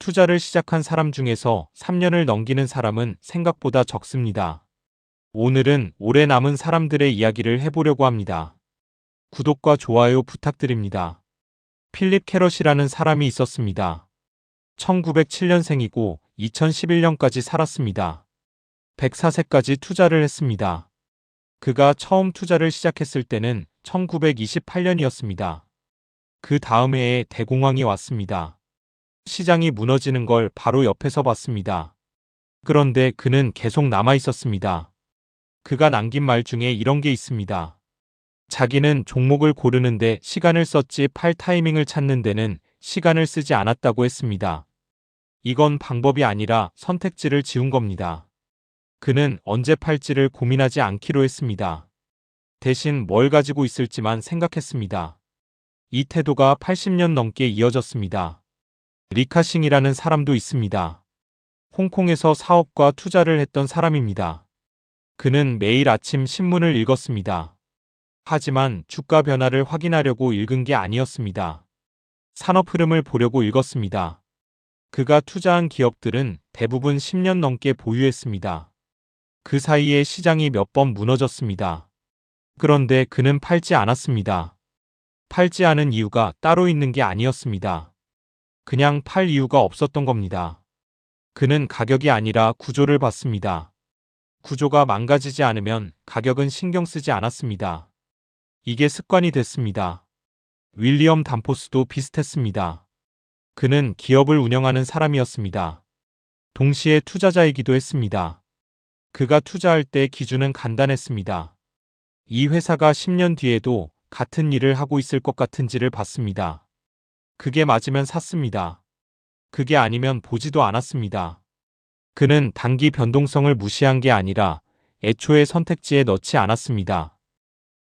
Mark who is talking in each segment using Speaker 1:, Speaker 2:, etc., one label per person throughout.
Speaker 1: 투자를 시작한 사람 중에서 3년을 넘기는 사람은 생각보다 적습니다. 오늘은 오래 남은 사람들의 이야기를 해보려고 합니다. 구독과 좋아요 부탁드립니다. 필립 캐럿이라는 사람이 있었습니다. 1907년생이고 2011년까지 살았습니다. 104세까지 투자를 했습니다. 그가 처음 투자를 시작했을 때는 1928년이었습니다. 그 다음 해에 대공황이 왔습니다. 시장이 무너지는 걸 바로 옆에서 봤습니다. 그런데 그는 계속 남아 있었습니다. 그가 남긴 말 중에 이런 게 있습니다. 자기는 종목을 고르는데 시간을 썼지 팔 타이밍을 찾는 데는 시간을 쓰지 않았다고 했습니다. 이건 방법이 아니라 선택지를 지운 겁니다. 그는 언제 팔지를 고민하지 않기로 했습니다. 대신 뭘 가지고 있을지만 생각했습니다. 이 태도가 80년 넘게 이어졌습니다. 리카싱이라는 사람도 있습니다. 홍콩에서 사업과 투자를 했던 사람입니다. 그는 매일 아침 신문을 읽었습니다. 하지만 주가 변화를 확인하려고 읽은 게 아니었습니다. 산업 흐름을 보려고 읽었습니다. 그가 투자한 기업들은 대부분 10년 넘게 보유했습니다. 그 사이에 시장이 몇 번 무너졌습니다. 그런데 그는 팔지 않았습니다. 팔지 않은 이유가 따로 있는 게 아니었습니다. 그냥 팔 이유가 없었던 겁니다. 그는 가격이 아니라 구조를 봤습니다. 구조가 망가지지 않으면 가격은 신경 쓰지 않았습니다. 이게 습관이 됐습니다. 윌리엄 담포스도 비슷했습니다. 그는 기업을 운영하는 사람이었습니다. 동시에 투자자이기도 했습니다. 그가 투자할 때 기준은 간단했습니다. 이 회사가 10년 뒤에도 같은 일을 하고 있을 것 같은지를 봤습니다. 그게 맞으면 샀습니다. 그게 아니면 보지도 않았습니다. 그는 단기 변동성을 무시한 게 아니라 애초에 선택지에 넣지 않았습니다.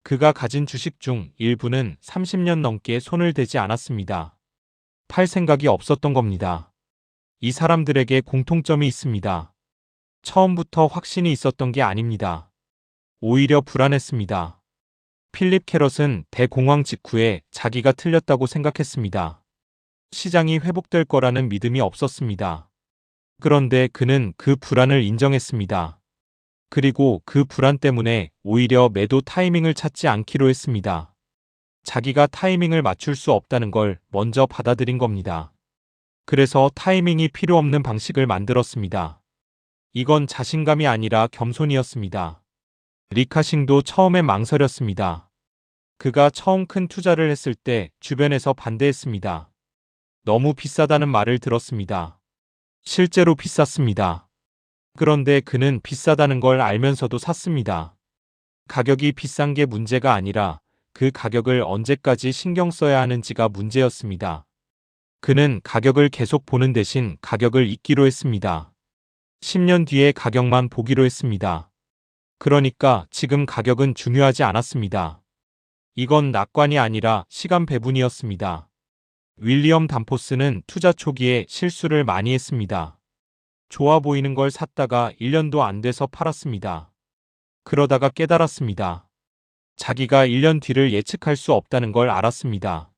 Speaker 1: 그가 가진 주식 중 일부는 30년 넘게 손을 대지 않았습니다. 팔 생각이 없었던 겁니다. 이 사람들에게 공통점이 있습니다. 처음부터 확신이 있었던 게 아닙니다. 오히려 불안했습니다. 필립 캐럿은 대공황 직후에 자기가 틀렸다고 생각했습니다. 시장이 회복될 거라는 믿음이 없었습니다. 그런데 그는 그 불안을 인정했습니다. 그리고 그 불안 때문에 오히려 매도 타이밍을 찾지 않기로 했습니다. 자기가 타이밍을 맞출 수 없다는 걸 먼저 받아들인 겁니다. 그래서 타이밍이 필요 없는 방식을 만들었습니다. 이건 자신감이 아니라 겸손이었습니다. 리카싱도 처음에 망설였습니다. 그가 처음 큰 투자를 했을 때 주변에서 반대했습니다. 너무 비싸다는 말을 들었습니다. 실제로 비쌌습니다. 그런데 그는 비싸다는 걸 알면서도 샀습니다. 가격이 비싼 게 문제가 아니라 그 가격을 언제까지 신경 써야 하는지가 문제였습니다. 그는 가격을 계속 보는 대신 가격을 잊기로 했습니다. 10년 뒤의 가격만 보기로 했습니다. 그러니까 지금 가격은 중요하지 않았습니다. 이건 낙관이 아니라 시간 배분이었습니다. 윌리엄 담포스는 투자 초기에 실수를 많이 했습니다. 좋아 보이는 걸 샀다가 1년도 안 돼서 팔았습니다. 그러다가 깨달았습니다. 자기가 1년 뒤를 예측할 수 없다는 걸 알았습니다.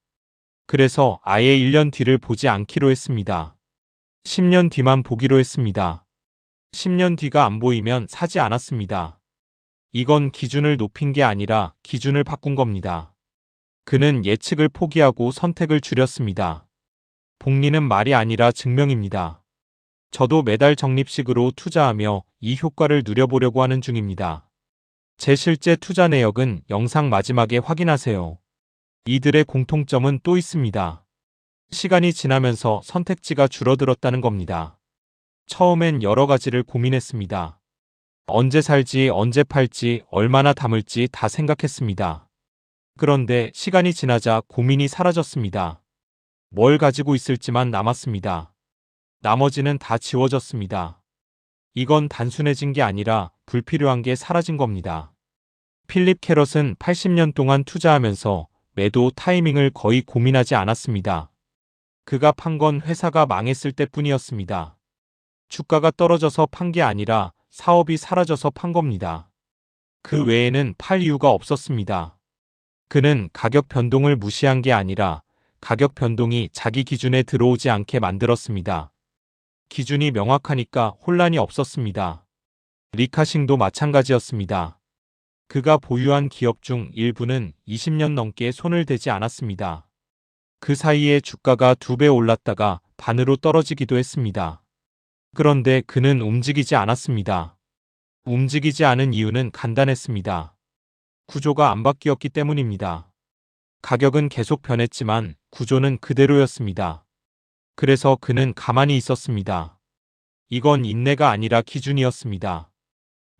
Speaker 1: 그래서 아예 1년 뒤를 보지 않기로 했습니다. 10년 뒤만 보기로 했습니다. 10년 뒤가 안 보이면 사지 않았습니다. 이건 기준을 높인 게 아니라 기준을 바꾼 겁니다. 그는 예측을 포기하고 선택을 줄였습니다. 복리는 말이 아니라 증명입니다. 저도 매달 적립식으로 투자하며 이 효과를 누려보려고 하는 중입니다. 제 실제 투자 내역은 영상 마지막에 확인하세요. 이들의 공통점은 또 있습니다. 시간이 지나면서 선택지가 줄어들었다는 겁니다. 처음엔 여러 가지를 고민했습니다. 언제 살지, 언제 팔지, 얼마나 담을지 다 생각했습니다. 그런데 시간이 지나자 고민이 사라졌습니다. 뭘 가지고 있을지만 남았습니다. 나머지는 다 지워졌습니다. 이건 단순해진 게 아니라 불필요한 게 사라진 겁니다. 필립 캐럿은 80년 동안 투자하면서 매도 타이밍을 거의 고민하지 않았습니다. 그가 판 건 회사가 망했을 때뿐이었습니다. 주가가 떨어져서 판 게 아니라 사업이 사라져서 판 겁니다. 그 외에는 팔 이유가 없었습니다. 그는 가격 변동을 무시한 게 아니라 가격 변동이 자기 기준에 들어오지 않게 만들었습니다. 기준이 명확하니까 혼란이 없었습니다. 리카싱도 마찬가지였습니다. 그가 보유한 기업 중 일부는 20년 넘게 손을 대지 않았습니다. 그 사이에 주가가 2배 올랐다가 반으로 떨어지기도 했습니다. 그런데 그는 움직이지 않았습니다. 움직이지 않은 이유는 간단했습니다. 구조가 안 바뀌었기 때문입니다. 가격은 계속 변했지만 구조는 그대로였습니다. 그래서 그는 가만히 있었습니다. 이건 인내가 아니라 기준이었습니다.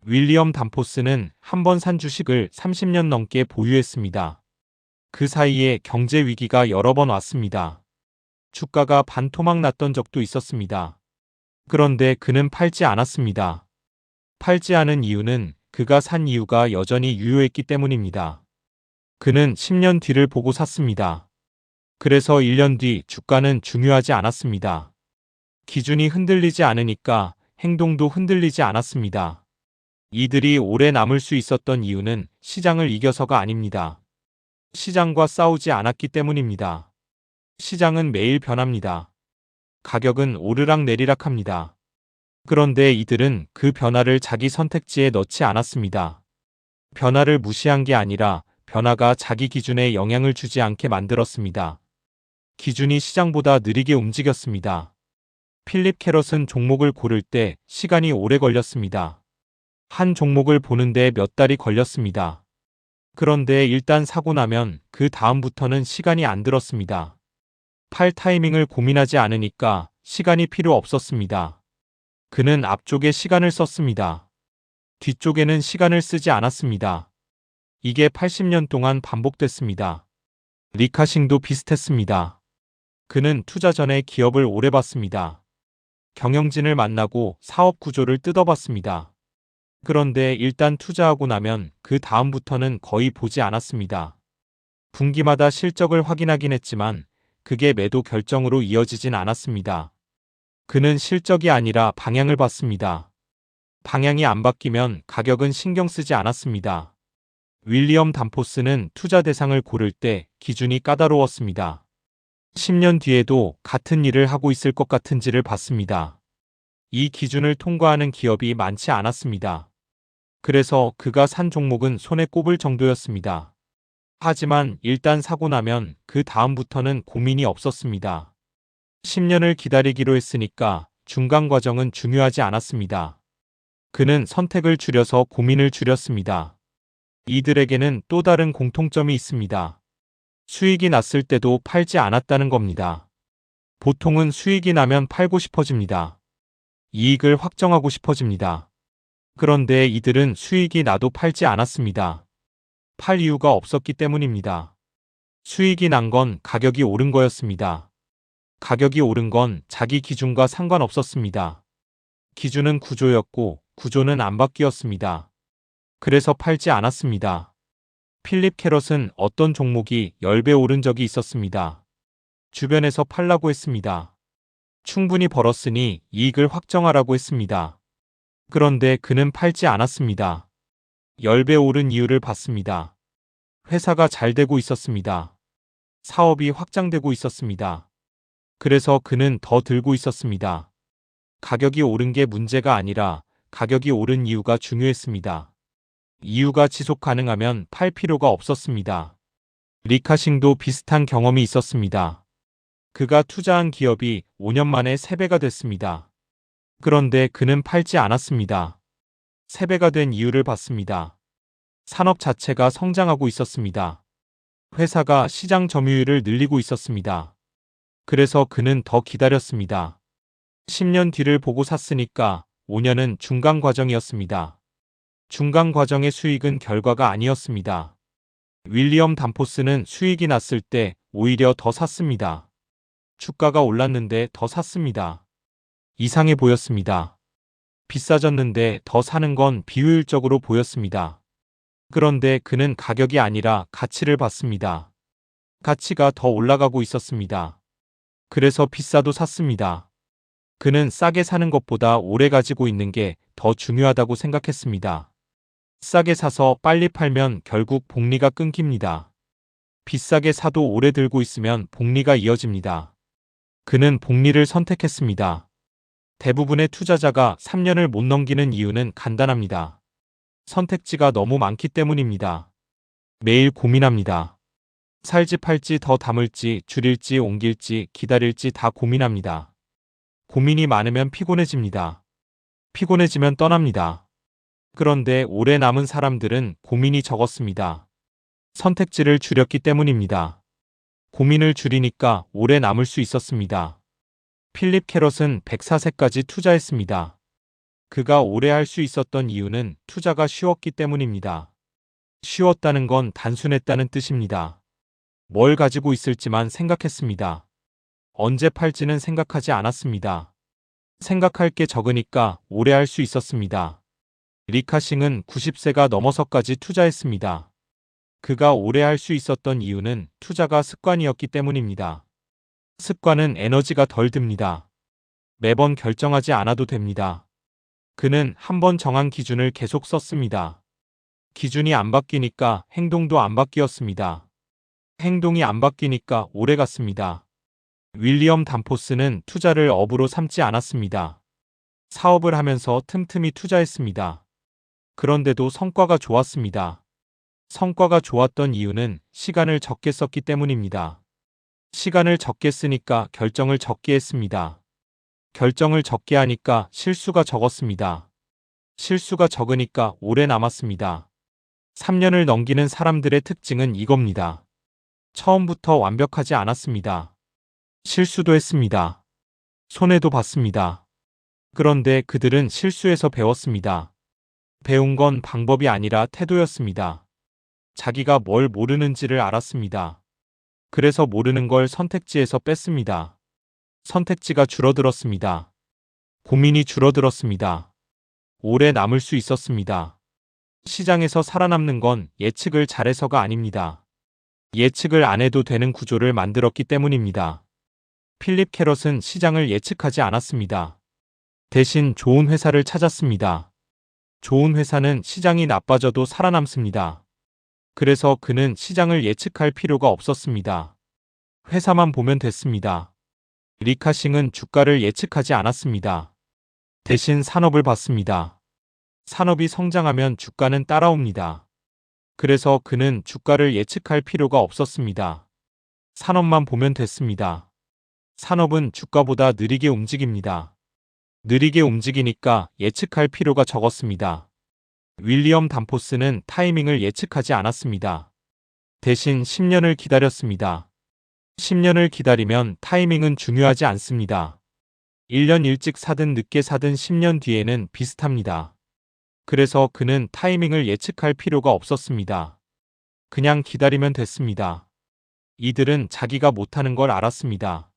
Speaker 1: 윌리엄 담포스는 한 번 산 주식을 30년 넘게 보유했습니다. 그 사이에 경제 위기가 여러 번 왔습니다. 주가가 반토막 났던 적도 있었습니다. 그런데 그는 팔지 않았습니다. 팔지 않은 이유는 그가 산 이유가 여전히 유효했기 때문입니다. 그는 10년 뒤를 보고 샀습니다. 그래서 1년 뒤 주가는 중요하지 않았습니다. 기준이 흔들리지 않으니까 행동도 흔들리지 않았습니다. 이들이 오래 남을 수 있었던 이유는 시장을 이겨서가 아닙니다. 시장과 싸우지 않았기 때문입니다. 시장은 매일 변합니다. 가격은 오르락 내리락 합니다. 그런데 이들은 그 변화를 자기 선택지에 넣지 않았습니다. 변화를 무시한 게 아니라 변화가 자기 기준에 영향을 주지 않게 만들었습니다. 기준이 시장보다 느리게 움직였습니다. 필립 캐럿은 종목을 고를 때 시간이 오래 걸렸습니다. 한 종목을 보는데 몇 달이 걸렸습니다. 그런데 일단 사고 나면 그 다음부터는 시간이 안 들었습니다. 팔 타이밍을 고민하지 않으니까 시간이 필요 없었습니다. 그는 앞쪽에 시간을 썼습니다. 뒤쪽에는 시간을 쓰지 않았습니다. 이게 80년 동안 반복됐습니다. 리카싱도 비슷했습니다. 그는 투자 전에 기업을 오래 봤습니다. 경영진을 만나고 사업 구조를 뜯어봤습니다. 그런데 일단 투자하고 나면 그 다음부터는 거의 보지 않았습니다. 분기마다 실적을 확인하긴 했지만 그게 매도 결정으로 이어지진 않았습니다. 그는 실적이 아니라 방향을 봤습니다. 방향이 안 바뀌면 가격은 신경 쓰지 않았습니다. 윌리엄 담포스는 투자 대상을 고를 때 기준이 까다로웠습니다. 10년 뒤에도 같은 일을 하고 있을 것 같은지를 봤습니다. 이 기준을 통과하는 기업이 많지 않았습니다. 그래서 그가 산 종목은 손에 꼽을 정도였습니다. 하지만 일단 사고 나면 그 다음부터는 고민이 없었습니다. 10년을 기다리기로 했으니까 중간 과정은 중요하지 않았습니다. 그는 선택을 줄여서 고민을 줄였습니다. 이들에게는 또 다른 공통점이 있습니다. 수익이 났을 때도 팔지 않았다는 겁니다. 보통은 수익이 나면 팔고 싶어집니다. 이익을 확정하고 싶어집니다. 그런데 이들은 수익이 나도 팔지 않았습니다. 팔 이유가 없었기 때문입니다. 수익이 난 건 가격이 오른 거였습니다. 가격이 오른 건 자기 기준과 상관없었습니다. 기준은 구조였고 구조는 안 바뀌었습니다. 그래서 팔지 않았습니다. 필립 캐럿은 어떤 종목이 10배 오른 적이 있었습니다. 주변에서 팔라고 했습니다. 충분히 벌었으니 이익을 확정하라고 했습니다. 그런데 그는 팔지 않았습니다. 10배 오른 이유를 봤습니다. 회사가 잘 되고 있었습니다. 사업이 확장되고 있었습니다. 그래서 그는 더 들고 있었습니다. 가격이 오른 게 문제가 아니라 가격이 오른 이유가 중요했습니다. 이유가 지속 가능하면 팔 필요가 없었습니다. 리카싱도 비슷한 경험이 있었습니다. 그가 투자한 기업이 5년 만에 3배가 됐습니다. 그런데 그는 팔지 않았습니다. 3배가 된 이유를 봤습니다. 산업 자체가 성장하고 있었습니다. 회사가 시장 점유율을 늘리고 있었습니다. 그래서 그는 더 기다렸습니다. 10년 뒤를 보고 샀으니까 5년은 중간 과정이었습니다. 중간 과정의 수익은 결과가 아니었습니다. 윌리엄 담포스는 수익이 났을 때 오히려 더 샀습니다. 주가가 올랐는데 더 샀습니다. 이상해 보였습니다. 비싸졌는데 더 사는 건 비효율적으로 보였습니다. 그런데 그는 가격이 아니라 가치를 봤습니다. 가치가 더 올라가고 있었습니다. 그래서 비싸도 샀습니다. 그는 싸게 사는 것보다 오래 가지고 있는 게 더 중요하다고 생각했습니다. 싸게 사서 빨리 팔면 결국 복리가 끊깁니다. 비싸게 사도 오래 들고 있으면 복리가 이어집니다. 그는 복리를 선택했습니다. 대부분의 투자자가 3년을 못 넘기는 이유는 간단합니다. 선택지가 너무 많기 때문입니다. 매일 고민합니다. 살지 팔지 더 담을지 줄일지 옮길지 기다릴지 다 고민합니다. 고민이 많으면 피곤해집니다. 피곤해지면 떠납니다. 그런데 오래 남은 사람들은 고민이 적었습니다. 선택지를 줄였기 때문입니다. 고민을 줄이니까 오래 남을 수 있었습니다. 필립 캐럿은 104세까지 투자했습니다. 그가 오래 할 수 있었던 이유는 투자가 쉬웠기 때문입니다. 쉬웠다는 건 단순했다는 뜻입니다. 뭘 가지고 있을지만 생각했습니다. 언제 팔지는 생각하지 않았습니다. 생각할 게 적으니까 오래 할 수 있었습니다. 리카싱은 90세가 넘어서까지 투자했습니다. 그가 오래 할 수 있었던 이유는 투자가 습관이었기 때문입니다. 습관은 에너지가 덜 듭니다. 매번 결정하지 않아도 됩니다. 그는 한 번 정한 기준을 계속 썼습니다. 기준이 안 바뀌니까 행동도 안 바뀌었습니다. 행동이 안 바뀌니까 오래 갔습니다. 윌리엄 담포스는 투자를 업으로 삼지 않았습니다. 사업을 하면서 틈틈이 투자했습니다. 그런데도 성과가 좋았습니다. 성과가 좋았던 이유는 시간을 적게 썼기 때문입니다. 시간을 적게 쓰니까 결정을 적게 했습니다. 결정을 적게 하니까 실수가 적었습니다. 실수가 적으니까 오래 남았습니다. 3년을 넘기는 사람들의 특징은 이겁니다. 처음부터 완벽하지 않았습니다. 실수도 했습니다. 손해도 봤습니다. 그런데 그들은 실수에서 배웠습니다. 배운 건 방법이 아니라 태도였습니다. 자기가 뭘 모르는지를 알았습니다. 그래서 모르는 걸 선택지에서 뺐습니다. 선택지가 줄어들었습니다. 고민이 줄어들었습니다. 오래 남을 수 있었습니다. 시장에서 살아남는 건 예측을 잘해서가 아닙니다. 예측을 안 해도 되는 구조를 만들었기 때문입니다. 필립 캐럿은 시장을 예측하지 않았습니다. 대신 좋은 회사를 찾았습니다. 좋은 회사는 시장이 나빠져도 살아남습니다. 그래서 그는 시장을 예측할 필요가 없었습니다. 회사만 보면 됐습니다. 리카싱은 주가를 예측하지 않았습니다. 대신 산업을 봤습니다. 산업이 성장하면 주가는 따라옵니다. 그래서 그는 주가를 예측할 필요가 없었습니다. 산업만 보면 됐습니다. 산업은 주가보다 느리게 움직입니다. 느리게 움직이니까 예측할 필요가 적었습니다. 윌리엄 담포스는 타이밍을 예측하지 않았습니다. 대신 10년을 기다렸습니다. 10년을 기다리면 타이밍은 중요하지 않습니다. 1년 일찍 사든 늦게 사든 10년 뒤에는 비슷합니다. 그래서 그는 타이밍을 예측할 필요가 없었습니다. 그냥 기다리면 됐습니다. 이들은 자기가 못하는 걸 알았습니다.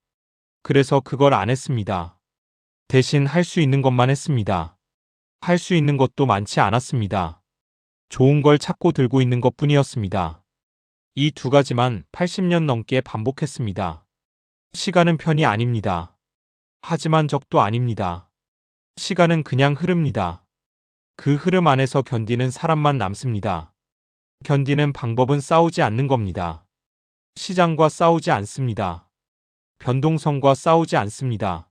Speaker 1: 그래서 그걸 안 했습니다. 대신 할 수 있는 것만 했습니다. 할 수 있는 것도 많지 않았습니다. 좋은 걸 찾고 들고 있는 것뿐이었습니다. 이 두 가지만 80년 넘게 반복했습니다. 시간은 편이 아닙니다. 하지만 적도 아닙니다. 시간은 그냥 흐릅니다. 그 흐름 안에서 견디는 사람만 남습니다. 견디는 방법은 싸우지 않는 겁니다. 시장과 싸우지 않습니다. 변동성과 싸우지 않습니다.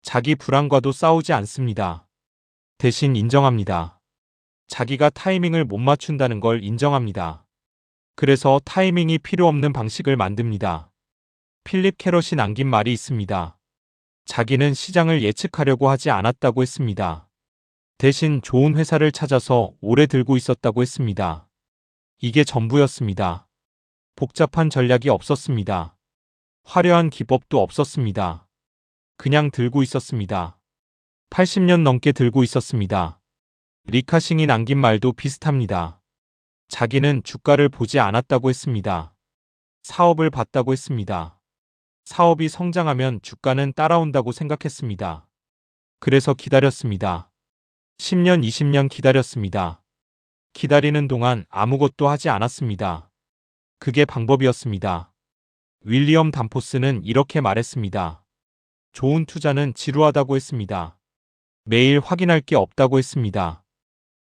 Speaker 1: 자기 불안과도 싸우지 않습니다. 대신 인정합니다. 자기가 타이밍을 못 맞춘다는 걸 인정합니다. 그래서 타이밍이 필요 없는 방식을 만듭니다. 필립 캐럿이 남긴 말이 있습니다. 자기는 시장을 예측하려고 하지 않았다고 했습니다. 대신 좋은 회사를 찾아서 오래 들고 있었다고 했습니다. 이게 전부였습니다. 복잡한 전략이 없었습니다. 화려한 기법도 없었습니다. 그냥 들고 있었습니다. 80년 넘게 들고 있었습니다. 리카싱이 남긴 말도 비슷합니다. 자기는 주가를 보지 않았다고 했습니다. 사업을 봤다고 했습니다. 사업이 성장하면 주가는 따라온다고 생각했습니다. 그래서 기다렸습니다. 10년, 20년 기다렸습니다. 기다리는 동안 아무것도 하지 않았습니다. 그게 방법이었습니다. 윌리엄 담포스는 이렇게 말했습니다. 좋은 투자는 지루하다고 했습니다. 매일 확인할 게 없다고 했습니다.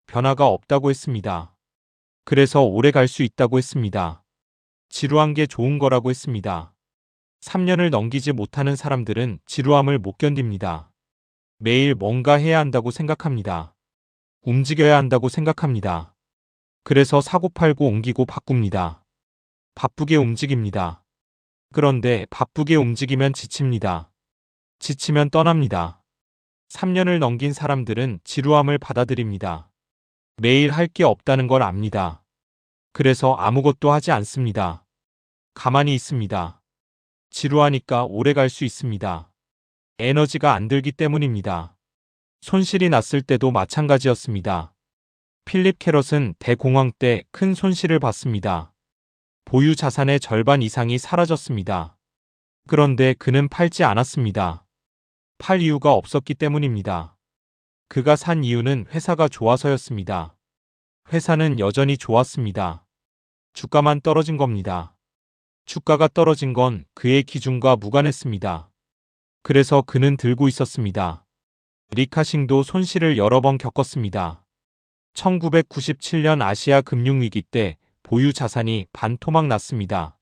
Speaker 1: 변화가 없다고 했습니다. 그래서 오래 갈 수 있다고 했습니다. 지루한 게 좋은 거라고 했습니다. 3년을 넘기지 못하는 사람들은 지루함을 못 견딥니다. 매일 뭔가 해야 한다고 생각합니다. 움직여야 한다고 생각합니다. 그래서 사고팔고 옮기고 바꿉니다. 바쁘게 움직입니다. 그런데 바쁘게 움직이면 지칩니다. 지치면 떠납니다. 3년을 넘긴 사람들은 지루함을 받아들입니다. 매일 할 게 없다는 걸 압니다. 그래서 아무것도 하지 않습니다. 가만히 있습니다. 지루하니까 오래 갈 수 있습니다. 에너지가 안 들기 때문입니다. 손실이 났을 때도 마찬가지였습니다. 필립 캐럿은 대공황 때 큰 손실을 봤습니다. 보유 자산의 절반 이상이 사라졌습니다. 그런데 그는 팔지 않았습니다. 팔 이유가 없었기 때문입니다. 그가 산 이유는 회사가 좋아서였습니다. 회사는 여전히 좋았습니다. 주가만 떨어진 겁니다. 주가가 떨어진 건 그의 기준과 무관했습니다. 그래서 그는 들고 있었습니다. 리카싱도 손실을 여러 번 겪었습니다. 1997년 아시아 금융위기 때 보유 자산이 반토막 났습니다.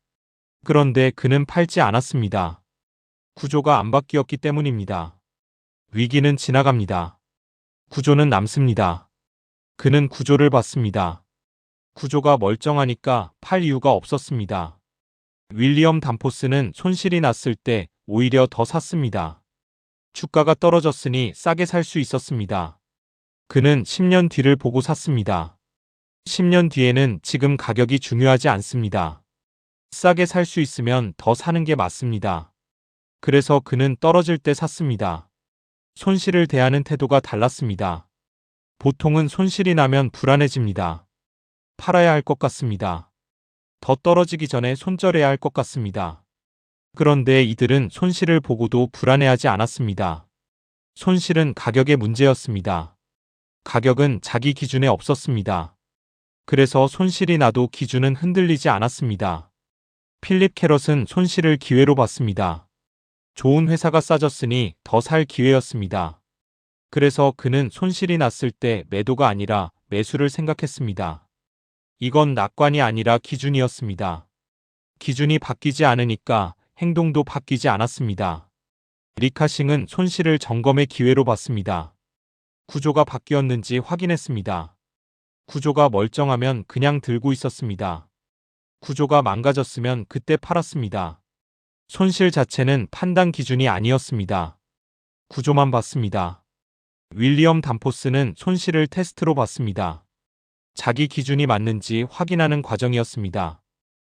Speaker 1: 그런데 그는 팔지 않았습니다. 구조가 안 바뀌었기 때문입니다. 위기는 지나갑니다. 구조는 남습니다. 그는 구조를 봤습니다. 구조가 멀쩡하니까 팔 이유가 없었습니다. 윌리엄 담포스는 손실이 났을 때 오히려 더 샀습니다. 주가가 떨어졌으니 싸게 살 수 있었습니다. 그는 10년 뒤를 보고 샀습니다. 10년 뒤에는 지금 가격이 중요하지 않습니다. 싸게 살 수 있으면 더 사는 게 맞습니다. 그래서 그는 떨어질 때 샀습니다. 손실을 대하는 태도가 달랐습니다. 보통은 손실이 나면 불안해집니다. 팔아야 할 것 같습니다. 더 떨어지기 전에 손절해야 할 것 같습니다. 그런데 이들은 손실을 보고도 불안해하지 않았습니다. 손실은 가격의 문제였습니다. 가격은 자기 기준에 없었습니다. 그래서 손실이 나도 기준은 흔들리지 않았습니다. 필립 캐럿은 손실을 기회로 봤습니다. 좋은 회사가 싸졌으니 더 살 기회였습니다. 그래서 그는 손실이 났을 때 매도가 아니라 매수를 생각했습니다. 이건 낙관이 아니라 기준이었습니다. 기준이 바뀌지 않으니까 행동도 바뀌지 않았습니다. 리카싱은 손실을 점검의 기회로 봤습니다. 구조가 바뀌었는지 확인했습니다. 구조가 멀쩡하면 그냥 들고 있었습니다. 구조가 망가졌으면 그때 팔았습니다. 손실 자체는 판단 기준이 아니었습니다. 구조만 봤습니다. 윌리엄 담포스는 손실을 테스트로 봤습니다. 자기 기준이 맞는지 확인하는 과정이었습니다.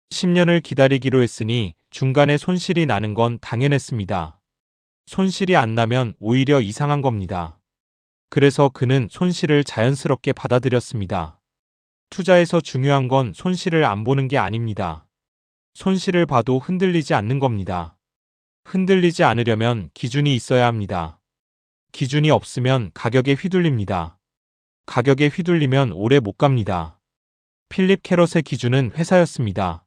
Speaker 1: 10년을 기다리기로 했으니 중간에 손실이 나는 건 당연했습니다. 손실이 안 나면 오히려 이상한 겁니다. 그래서 그는 손실을 자연스럽게 받아들였습니다. 투자에서 중요한 건 손실을 안 보는 게 아닙니다. 손실을 봐도 흔들리지 않는 겁니다. 흔들리지 않으려면 기준이 있어야 합니다. 기준이 없으면 가격에 휘둘립니다. 가격에 휘둘리면 오래 못 갑니다. 필립 캐럿의 기준은 회사였습니다.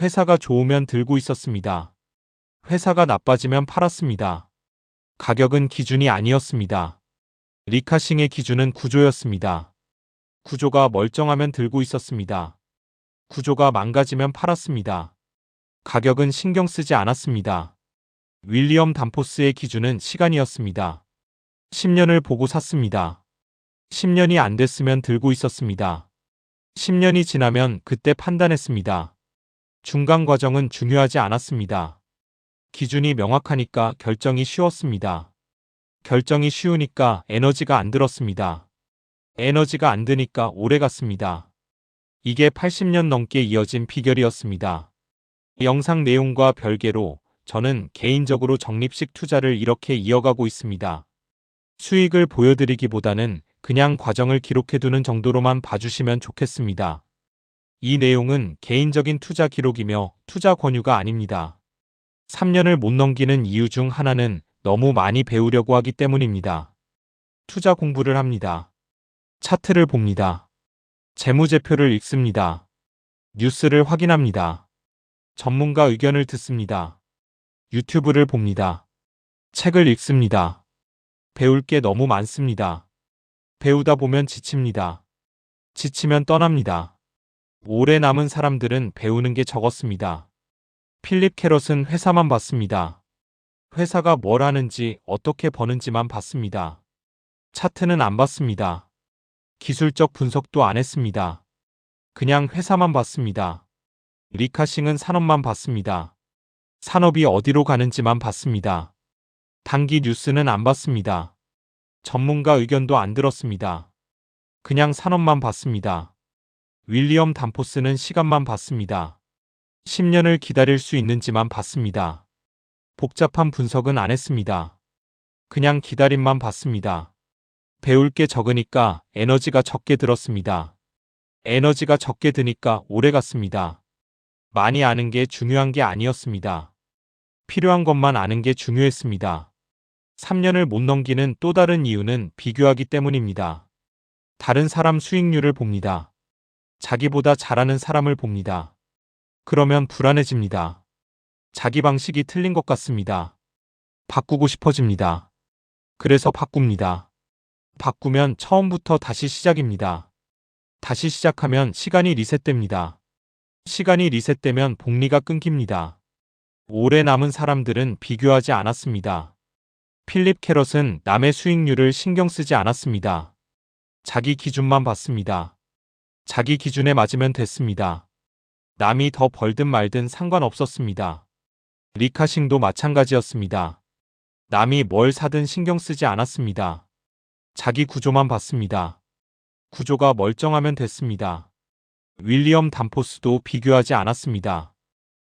Speaker 1: 회사가 좋으면 들고 있었습니다. 회사가 나빠지면 팔았습니다. 가격은 기준이 아니었습니다. 리카싱의 기준은 구조였습니다. 구조가 멀쩡하면 들고 있었습니다. 구조가 망가지면 팔았습니다. 가격은 신경 쓰지 않았습니다. 윌리엄 담포스의 기준은 시간이었습니다. 10년을 보고 샀습니다. 10년이 안 됐으면 들고 있었습니다. 10년이 지나면 그때 판단했습니다. 중간 과정은 중요하지 않았습니다. 기준이 명확하니까 결정이 쉬웠습니다. 결정이 쉬우니까 에너지가 안 들었습니다. 에너지가 안 드니까 오래 갔습니다. 이게 80년 넘게 이어진 비결이었습니다. 영상 내용과 별개로 저는 개인적으로 적립식 투자를 이렇게 이어가고 있습니다. 수익을 보여드리기보다는 그냥 과정을 기록해두는 정도로만 봐주시면 좋겠습니다. 이 내용은 개인적인 투자 기록이며 투자 권유가 아닙니다. 3년을 못 넘기는 이유 중 하나는 너무 많이 배우려고 하기 때문입니다. 투자 공부를 합니다. 차트를 봅니다. 재무제표를 읽습니다. 뉴스를 확인합니다. 전문가 의견을 듣습니다. 유튜브를 봅니다. 책을 읽습니다. 배울 게 너무 많습니다. 배우다 보면 지칩니다. 지치면 떠납니다. 오래 남은 사람들은 배우는 게 적었습니다. 필립 캐럿은 회사만 봤습니다. 회사가 뭘 하는지 어떻게 버는지만 봤습니다. 차트는 안 봤습니다. 기술적 분석도 안 했습니다. 그냥 회사만 봤습니다. 리카싱은 산업만 봤습니다. 산업이 어디로 가는지만 봤습니다. 단기 뉴스는 안 봤습니다. 전문가 의견도 안 들었습니다. 그냥 산업만 봤습니다. 윌리엄 담포스는 시간만 봤습니다. 10년을 기다릴 수 있는지만 봤습니다. 복잡한 분석은 안 했습니다. 그냥 기다림만 봤습니다. 배울 게 적으니까 에너지가 적게 들었습니다. 에너지가 적게 드니까 오래 갔습니다. 많이 아는 게 중요한 게 아니었습니다. 필요한 것만 아는 게 중요했습니다. 3년을 못 넘기는 또 다른 이유는 비교하기 때문입니다. 다른 사람 수익률을 봅니다. 자기보다 잘하는 사람을 봅니다. 그러면 불안해집니다. 자기 방식이 틀린 것 같습니다. 바꾸고 싶어집니다. 그래서 바꿉니다. 바꾸면 처음부터 다시 시작입니다. 다시 시작하면 시간이 리셋됩니다. 시간이 리셋되면 복리가 끊깁니다. 오래 남은 사람들은 비교하지 않았습니다. 필립 캐럿은 남의 수익률을 신경 쓰지 않았습니다. 자기 기준만 봤습니다. 자기 기준에 맞으면 됐습니다. 남이 더 벌든 말든 상관없었습니다. 리카싱도 마찬가지였습니다. 남이 뭘 사든 신경 쓰지 않았습니다. 자기 구조만 봤습니다. 구조가 멀쩡하면 됐습니다. 윌리엄 담포스도 비교하지 않았습니다.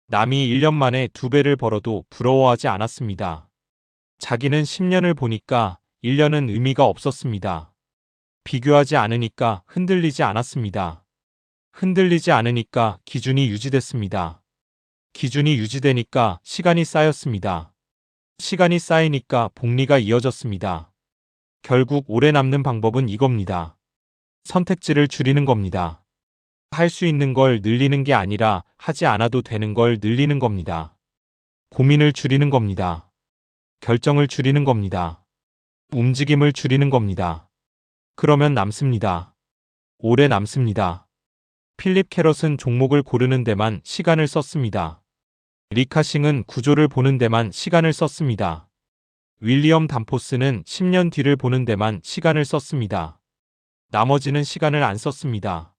Speaker 1: 남이 1년 만에 2배를 벌어도 부러워하지 않았습니다. 자기는 10년을 보니까 1년은 의미가 없었습니다. 비교하지 않으니까 흔들리지 않았습니다. 흔들리지 않으니까 기준이 유지됐습니다. 기준이 유지되니까 시간이 쌓였습니다. 시간이 쌓이니까 복리가 이어졌습니다. 결국 오래 남는 방법은 이겁니다. 선택지를 줄이는 겁니다. 할 수 있는 걸 늘리는 게 아니라 하지 않아도 되는 걸 늘리는 겁니다. 고민을 줄이는 겁니다. 결정을 줄이는 겁니다. 움직임을 줄이는 겁니다. 그러면 남습니다. 오래 남습니다. 필립 캐럿은 종목을 고르는 데만 시간을 썼습니다. 리카싱은 구조를 보는 데만 시간을 썼습니다. 윌리엄 담포스는 10년 뒤를 보는 데만 시간을 썼습니다. 나머지는 시간을 안 썼습니다.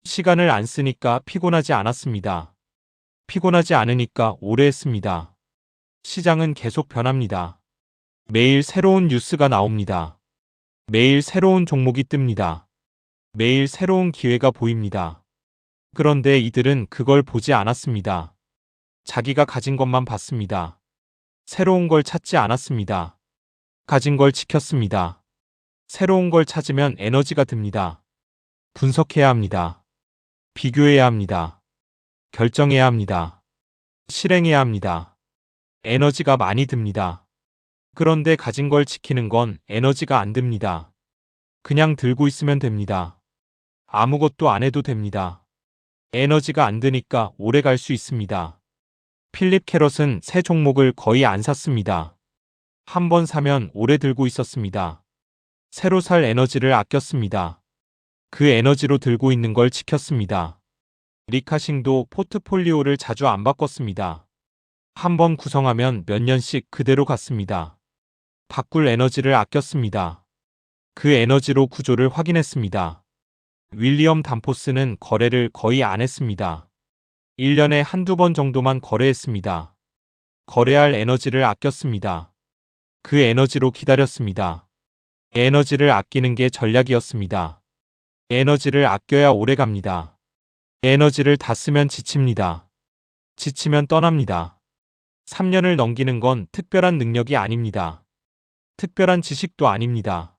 Speaker 1: 시간을 안 쓰니까 피곤하지 않았습니다. 피곤하지 않으니까 오래 했습니다. 시장은 계속 변합니다. 매일 새로운 뉴스가 나옵니다. 매일 새로운 종목이 뜹니다. 매일 새로운 기회가 보입니다. 그런데 이들은 그걸 보지 않았습니다. 자기가 가진 것만 봤습니다. 새로운 걸 찾지 않았습니다. 가진 걸 지켰습니다. 새로운 걸 찾으면 에너지가 듭니다. 분석해야 합니다. 비교해야 합니다. 결정해야 합니다. 실행해야 합니다. 에너지가 많이 듭니다. 그런데 가진 걸 지키는 건 에너지가 안 듭니다. 그냥 들고 있으면 됩니다. 아무것도 안 해도 됩니다. 에너지가 안 드니까 오래 갈 수 있습니다. 필립 캐럿은 새 종목을 거의 안 샀습니다. 한 번 사면 오래 들고 있었습니다. 새로 살 에너지를 아꼈습니다. 그 에너지로 들고 있는 걸 지켰습니다. 리카싱도 포트폴리오를 자주 안 바꿨습니다. 한 번 구성하면 몇 년씩 그대로 갔습니다. 바꿀 에너지를 아꼈습니다. 그 에너지로 구조를 확인했습니다. 윌리엄 담포스는 거래를 거의 안 했습니다. 1년에 한두 번 정도만 거래했습니다. 거래할 에너지를 아꼈습니다. 그 에너지로 기다렸습니다. 에너지를 아끼는 게 전략이었습니다. 에너지를 아껴야 오래 갑니다. 에너지를 다 쓰면 지칩니다. 지치면 떠납니다. 3년을 넘기는 건 특별한 능력이 아닙니다. 특별한 지식도 아닙니다.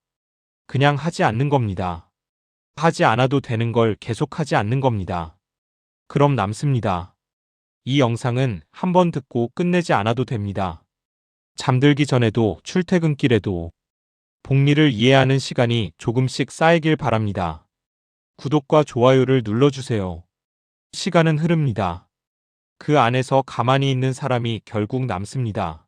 Speaker 1: 그냥 하지 않는 겁니다. 하지 않아도 되는 걸 계속하지 않는 겁니다. 그럼 남습니다. 이 영상은 한 번 듣고 끝내지 않아도 됩니다. 잠들기 전에도 출퇴근길에도 복리를 이해하는 시간이 조금씩 쌓이길 바랍니다. 구독과 좋아요를 눌러주세요. 시간은 흐릅니다. 그 안에서 가만히 있는 사람이 결국 남습니다.